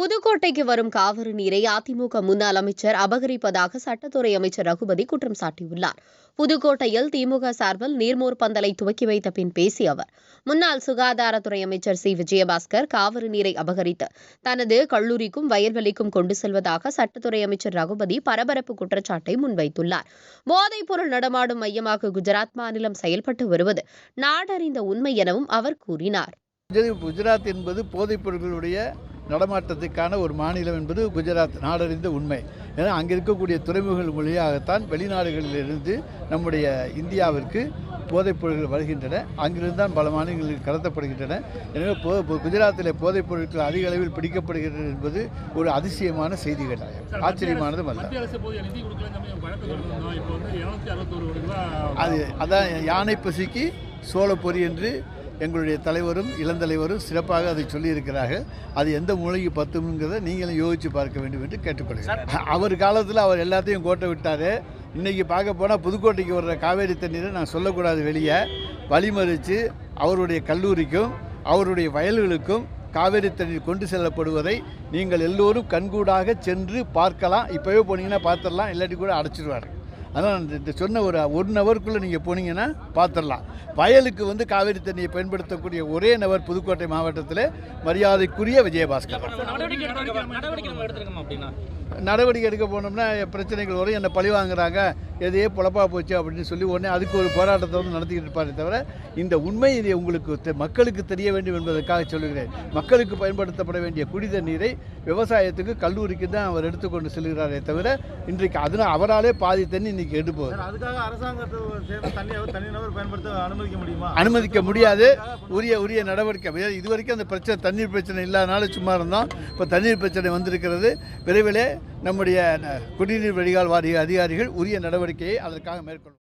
புதுக்கோட்டைக்கு வரும் காவிரி நீரை அதிமுக முன்னாள் அமைச்சர் அபகரிப்பதாக சட்டத்துறை அமைச்சர் ரகுபதி குற்றம் சாட்டியுள்ளார். புதுக்கோட்டையில் திமுக சார்பில் நீர்மோர் பந்தலை துவக்கி வைத்த பின் பேசிய அவர், முன்னாள் சுகாதாரத்துறை அமைச்சர் சி. விஜயபாஸ்கர் காவிரி நீரை அபகரித்து தனது கல்லூரிக்கும் வயல்வெளிக்கும் கொண்டு செல்வதாக சட்டத்துறை அமைச்சர் ரகுபதி பரபரப்பு குற்றச்சாட்டை முன்வைத்துள்ளார். போதைப் பொருள் நடமாடும் மையமாக குஜராத் மாநிலம் செயல்பட்டு வருவது நாடறிந்த உண்மை எனவும் அவர் கூறினார். குஜராத் என்பது போதைப் பொருட்களுடைய நடமாட்டத்துக்கான ஒரு மாநிலம் என்பது குஜராத் நாடறிந்த உண்மை. ஏன்னா அங்கே இருக்கக்கூடிய துறைமுகங்கள் வழியாகத்தான் வெளிநாடுகளிலிருந்து நம்முடைய இந்தியாவிற்கு போதைப் பொருட்கள் வருகின்றன. அங்கிருந்து தான் பல மாநிலங்களுக்கு கடத்தப்படுகின்றன. எனவே குஜராத்தில் போதைப் பொருட்கள் அதிக அளவில் பிடிக்கப்படுகிறது என்பது ஒரு அதிசயமான செய்திகள், ஆச்சரியமானதும் அல்ல. அதான் யானை பசிக்கு சோளப்பொரி என்று எங்களுடைய தலைவரும் இளந்தலைவரும் சிறப்பாக அதை சொல்லியிருக்கிறார்கள். அது எந்த மூளைக்கு பத்துங்கிறத நீங்களும் யோசித்து பார்க்க வேண்டும் என்று கேட்டுக்கொள்கிறேன். அவர் காலத்தில் அவர் எல்லாத்தையும் கோட்டை விட்டார். இன்றைக்கி பார்க்க போனால் புதுக்கோட்டைக்கு வர்ற காவேரி தண்ணீரை நான் சொல்லக்கூடாது, வெளியே வழிமறித்து அவருடைய கல்லூரிக்கும் அவருடைய வயல்களுக்கும் காவேரி தண்ணீர் கொண்டு செல்லப்படுவதை நீங்கள் எல்லோரும் கண்கூடாக சென்று பார்க்கலாம். இப்போவே போனீங்கன்னா பார்த்துடலாம், இல்லாட்டி கூட அடைச்சிடுவார். அதனால் இந்த சொன்ன ஒரு 1 ஹவருக்குள்ளே நீங்கள் போனீங்கன்னா பார்த்துடலாம். வயலுக்கு காவேரி தண்ணியை பயன்படுத்தக்கூடிய ஒரே நபர் புதுக்கோட்டை மாவட்டத்தில் மரியாதைக்குரிய விஜயபாஸ்கர். நடவடிக்கை எடுக்க போனோம்னா பிரச்சனைகள் வரும், என்னை பழி வாங்குறாங்க, எதையே பொழப்பா போச்சு அப்படின்னு சொல்லி உடனே அதுக்கு ஒரு போராட்டத்தை நடத்திக்கிட்டு இருப்பாரே தவிர, இந்த உண்மை இதை உங்களுக்கு மக்களுக்கு தெரிய வேண்டும் என்பதற்காக சொல்லுகிறேன். மக்களுக்கு பயன்படுத்தப்பட வேண்டிய குடித நீரை விவசாயத்துக்கு கல்லூரிக்கு தான் அவர் எடுத்துக்கொண்டு செல்கிறாரே தவிர, இன்றைக்கு அதனால் அவராலே பாதி தண்ணி இன்னைக்கு எடுப்போம். அதுக்காக அனுமதிக்க முடியாது. உரிய நடவடிக்கை. இதுவரைக்கும் அந்த பிரச்சனை, தண்ணீர் பிரச்சனை இல்லாதனால சும்மா இருந்தோம். இப்போ தண்ணீர் பிரச்சனை வந்திருக்கிறது. விரைவிலே நம்முடைய குடிநீர் வடிகால் வாரிய அதிகாரிகள் உரிய நடவடிக்கையை அதற்காக மேற்கொள்ளும்.